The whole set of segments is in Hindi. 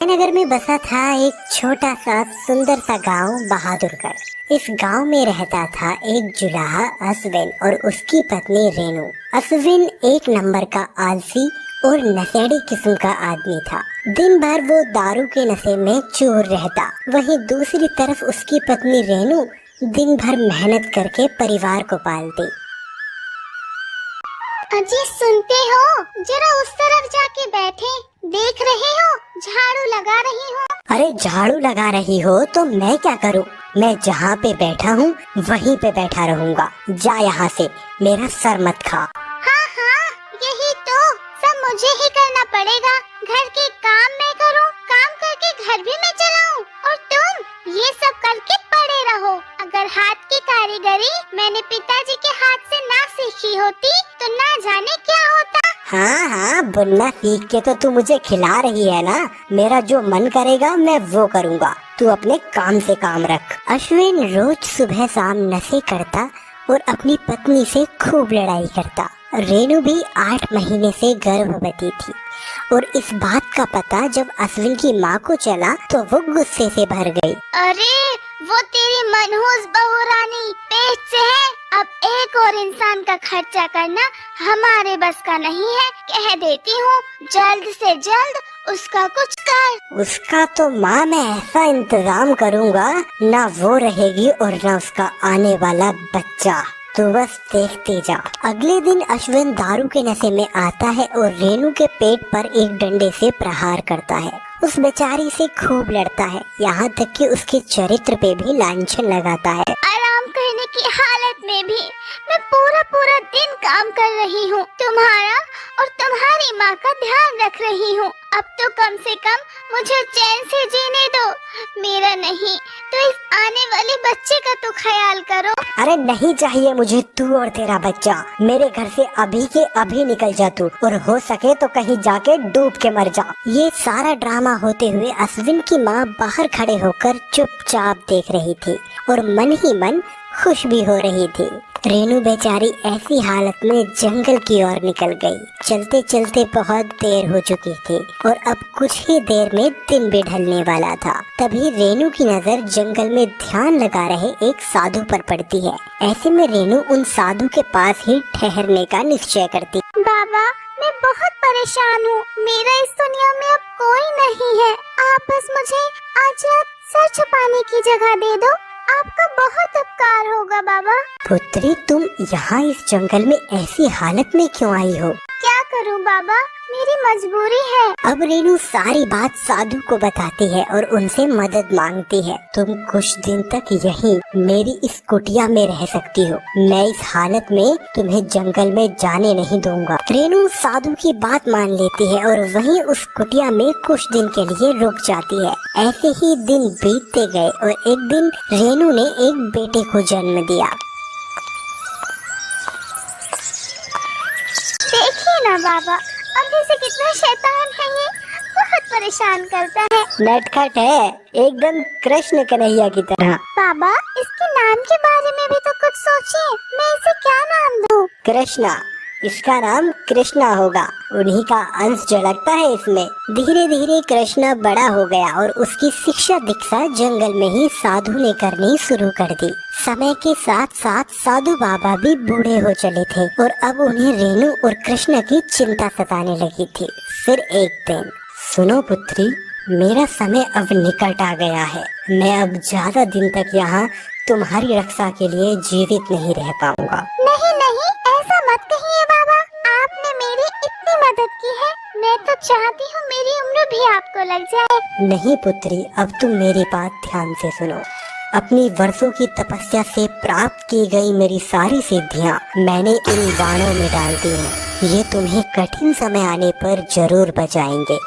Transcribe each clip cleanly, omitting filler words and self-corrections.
नगर में बसा था एक छोटा सा सुंदर सा गांव बहादुरगढ़। इस गांव में रहता था एक जुलाहा अश्विन और उसकी पत्नी रेनू। अश्विन एक नंबर का आलसी और नशेड़ी किस्म का आदमी था। दिन भर वो दारू के नशे में चूर रहता। वहीं दूसरी तरफ उसकी पत्नी रेनू दिन भर मेहनत करके परिवार को पालती। अजी सुनते हो, जरा उस तरफ जाके बैठे, देख रहे हो झाड़ू लगा रही हो। अरे झाड़ू लगा रही हो तो मैं क्या करूं? मैं जहाँ पे बैठा हूँ वहीं पे बैठा रहूंगा। जा यहाँ से, मेरा सर मत खा। हाँ हाँ, यही तो सब मुझे ही करना पड़ेगा। घर के काम मैं करूँ, काम करके घर भी मैं चलाऊं, और तुम ये सब करके पड़े रहो। अगर हाथ की कारीगरी मैंने पिताजी के हाथ से ना सीखी होती तो ना जाने क्या होता। हाँ हाँ, बुनना सीख के तो तू मुझे खिला रही है ना। मेरा जो मन करेगा मैं वो करूँगा। तू अपने काम से काम रख। अश्विन रोज सुबह शाम नशे करता और अपनी पत्नी से खूब लड़ाई करता। रेनू भी 8 महीने से गर्भवती थी और इस बात का पता जब अश्विन की माँ को चला तो वो गुस्से से भर गई। अरे वो तेरी मनहूस बहू रानी पेट से है। अब एक और इंसान का खर्चा करना हमारे बस का नहीं है। कह देती हूँ जल्द से जल्द उसका कुछ कर। उसका तो माँ मैं ऐसा इंतजाम करूँगा, ना वो रहेगी और ना उसका आने वाला बच्चा। तो बस देखते जा। अगले दिन अश्विन दारू के नशे में आता है और रेनू के पेट पर एक डंडे से प्रहार करता है। उस बेचारी से खूब लड़ता है, यहाँ तक कि उसके चरित्र पे भी लांछन लगाता है। आराम करने की हालत में भी मैं पूरा पूरा दिन काम कर रही हूँ, तुम्हारा और तुम्हारी माँ का ध्यान रख रही हूँ। अब तो कम से कम मुझे चैन से जीने दो। मेरा नहीं तो इस आने वाले बच्चे का तो ख्याल करो। अरे नहीं चाहिए मुझे तू और तेरा बच्चा। मेरे घर से अभी के अभी निकल जा तू, और हो सके तो कहीं जाके डूब के मर जा। ये सारा ड्रामा होते हुए अश्विन की माँ बाहर खड़े होकर चुपचाप देख रही थी और मन ही मन खुश भी हो रही थी। रेनू बेचारी ऐसी हालत में जंगल की ओर निकल गई। चलते चलते बहुत देर हो चुकी थी और अब कुछ ही देर में दिन भी ढलने वाला था। तभी रेनू की नजर जंगल में ध्यान लगा रहे एक साधु पर पड़ती है। ऐसे में रेनू उन साधु के पास ही ठहरने का निश्चय करती। बाबा, मैं बहुत परेशान हूँ। मेरा इस दुनिया में अब कोई नहीं है। आप बस मुझे आज रात सर छुपाने की जगह दे दो। आपका बहुत उपकार होगा बाबा। पुत्री, तुम यहाँ इस जंगल में ऐसी हालत में क्यों आई हो? क्या करूँ बाबा, मेरी मजबूरी है। अब रेनू सारी बात साधु को बताती है और उनसे मदद मांगती है। तुम कुछ दिन तक यहीं मेरी इस कुटिया में रह सकती हो। मैं इस हालत में तुम्हें जंगल में जाने नहीं दूंगा। रेनू साधु की बात मान लेती है और वहीं उस कुटिया में कुछ दिन के लिए रुक जाती है। ऐसे ही दिन बीतते गए और एक दिन रेनू ने एक बेटे को जन्म दिया। देखिए ना बाबा, अभी से कितना शैतान है ये, बहुत परेशान करता है। नटखट है, एकदम कृष्ण कन्हैया की तरह। बाबा, इसके नाम के बारे में भी तो कुछ सोचिए। मैं इसे क्या नाम दूं? कृष्णा, इसका नाम कृष्णा होगा। उन्हीं का अंश झलकता है इसमें। धीरे धीरे कृष्णा बड़ा हो गया और उसकी शिक्षा दीक्षा जंगल में ही साधु ने करनी शुरू कर दी। समय के साथ साथ साधु बाबा भी बूढ़े हो चले थे और अब उन्हें रेनू और कृष्ण की चिंता सताने लगी थी। फिर एक दिन, सुनो पुत्री, मेरा समय अब निकट आ गया है। मैं अब ज्यादा दिन तक यहाँ तुम्हारी रक्षा के लिए जीवित नहीं रह पाऊंगा। नहीं नहीं, ऐसा मत कहिए बाबा। आपने मेरी इतनी मदद की है, मैं तो चाहती हूँ मेरी उम्र भी आपको लग जाए। नहीं पुत्री, अब तुम मेरी बात ध्यान से सुनो। अपनी वर्षों की तपस्या से प्राप्त की गई मेरी सारी सिद्धियाँ मैंने इन बाणों में डाल दी हैं। ये तुम्हें कठिन समय आने पर जरूर बचाएंगे।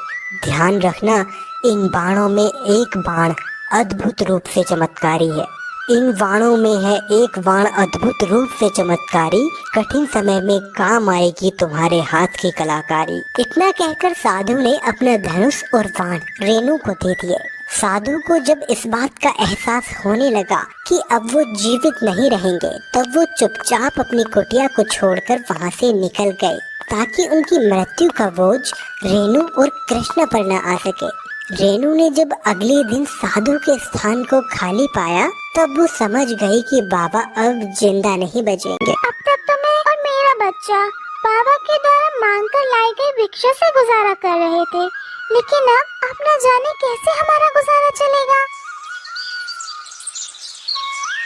ध्यान रखना, इन बाणों में एक बाण अद्भुत रूप से चमत्कारी है। इन बाणों में है एक बाण अद्भुत रूप से चमत्कारी, कठिन समय में काम आएगी तुम्हारे हाथ की कलाकारी। इतना कहकर साधु ने अपना धनुष और बाण रेनू को दे दिए। साधु को जब इस बात का एहसास होने लगा कि अब वो जीवित नहीं रहेंगे, तब वो चुपचाप अपनी कुटिया को छोड़कर वहाँ से निकल गए ताकि उनकी मृत्यु का बोझ रेनू और कृष्ण पर न आ सके। रेनू ने जब अगले दिन साधु के स्थान को खाली पाया तब वो समझ गई कि बाबा अब जिंदा नहीं बचेंगे। अब तक तो मैं और मेरा बच्चा बाबा के द्वारा मांग कर लाई गई भिक्षा से गुजारा कर रहे थे, लेकिन अब न जाने कैसे हमारा गुजारा चलेगा।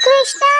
कृष्णा,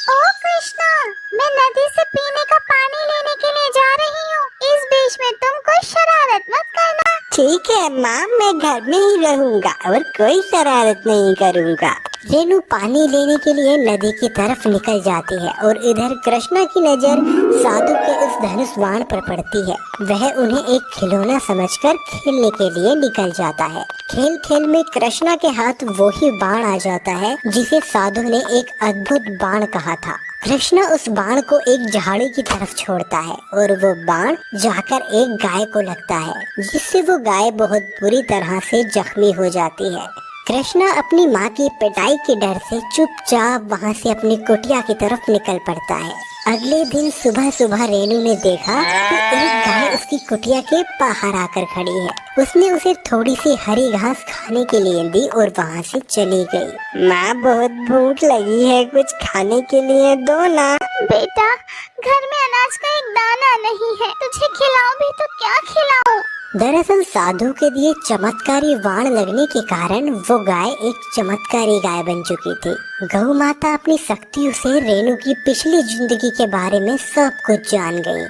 ओ कृष्णा, मैं नदी से पीने का पानी लेने के लिए जा रही हूँ। इस बीच में तुम कोई शरारत मत करना। ठीक है माँ, मैं घर में ही रहूँगा और कोई शरारत नहीं करूँगा। रेनू पानी लेने के लिए नदी की तरफ निकल जाती है और इधर कृष्णा की नजर साधु के उस धनुष बाण पर पड़ती है। वह उन्हें एक खिलौना समझकर खेलने के लिए निकल जाता है। खेल खेल में कृष्णा के हाथ वो ही बाण आ जाता है जिसे साधु ने एक अद्भुत बाण कहा था। कृष्णा उस बाण को एक झाड़ी की तरफ छोड़ता है और वो बाण जाकर एक गाय को लगता है, जिससे वो गाय बहुत बुरी तरह से जख्मी हो जाती है। कृष्णा अपनी माँ की पिटाई के डर से चुपचाप वहाँ से अपनी कुटिया की तरफ निकल पड़ता है। अगले दिन सुबह सुबह रेनू ने देखा कि एक गाय उसकी कुटिया के बाहर आकर खड़ी है। उसने उसे थोड़ी सी हरी घास खाने के लिए दी और वहाँ से चली गई। माँ, बहुत भूख लगी है, कुछ खाने के लिए दो ना। बेटा, घर में अनाज का एक दाना नहीं है, तुझे खिलाऊं भी तो क्या खिलाऊं? दरअसल साधु के दिए चमत्कारी बाण लगने के कारण वो गाय एक चमत्कारी गाय बन चुकी थी। गौ माता अपनी शक्तियों से रेनू की पिछली जिंदगी के बारे में सब कुछ जान गई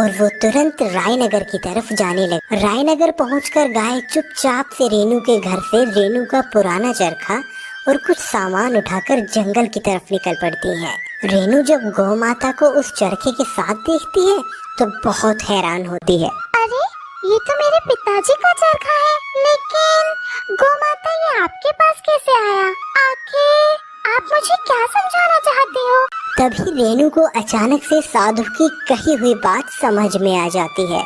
और वो तुरंत रायनगर की तरफ जाने लगी। रायनगर पहुंचकर गाय चुपचाप से रेनू के घर से रेनू का पुराना चरखा और कुछ सामान उठाकर जंगल की तरफ निकल पड़ती है। रेनू जब गौ माता को उस चरखे के साथ देखती है तो बहुत हैरान होती है। अरे, ये तो मेरे पिताजी का चरखा है, लेकिन गोमाता ये आपके पास कैसे आया? आखिर आप मुझे क्या समझाना चाहती हो? तभी रेनू को अचानक से साधु की कही हुई बात समझ में आ जाती है।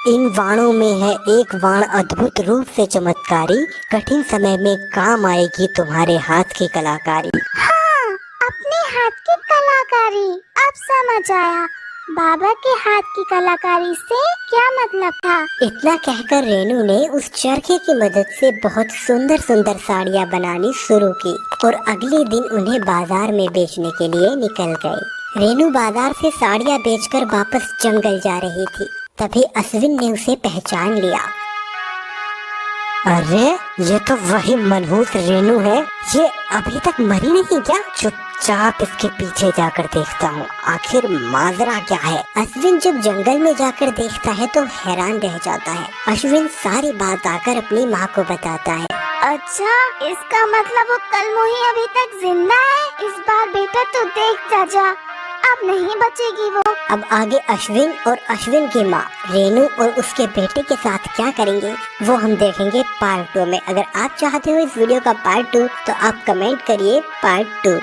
इन बाणों में है एक बाण अद्भुत रूप से चमत्कारी, कठिन समय में काम आएगी तुम्हारे हाथ की कलाकारी। हाँ, अपने हाथ की कलाकारी, अब समझ आया। बाबा के हाथ की कलाकारी से क्या मतलब था? इतना कहकर रेनू ने उस चरखे की मदद से बहुत सुंदर सुंदर साड़ियाँ बनानी शुरू की और अगले दिन उन्हें बाजार में बेचने के लिए निकल गई। रेनू बाजार से साड़ियाँ बेचकर वापस जंगल जा रही थी, तभी अश्विन ने उसे पहचान लिया। अरे, ये तो वही मनहूस रेनू है, ये अभी तक मरी नहीं क्या? चुपचाप इसके पीछे जाकर देखता हूँ, आखिर माजरा क्या है। अश्विन जब जंगल में जाकर देखता है तो हैरान रह जाता है। अश्विन सारी बात आकर अपनी माँ को बताता है। अच्छा, इसका मतलब वो कलमोही अभी तक जिंदा है। इस बार बेटा तू देख जा, अब नहीं बचेगी वो। अब आगे अश्विन और अश्विन की माँ रेनू और उसके बेटे के साथ क्या करेंगे वो हम देखेंगे पार्ट 2 में। अगर आप चाहते हो इस वीडियो का पार्ट 2 तो आप कमेंट करिए पार्ट 2।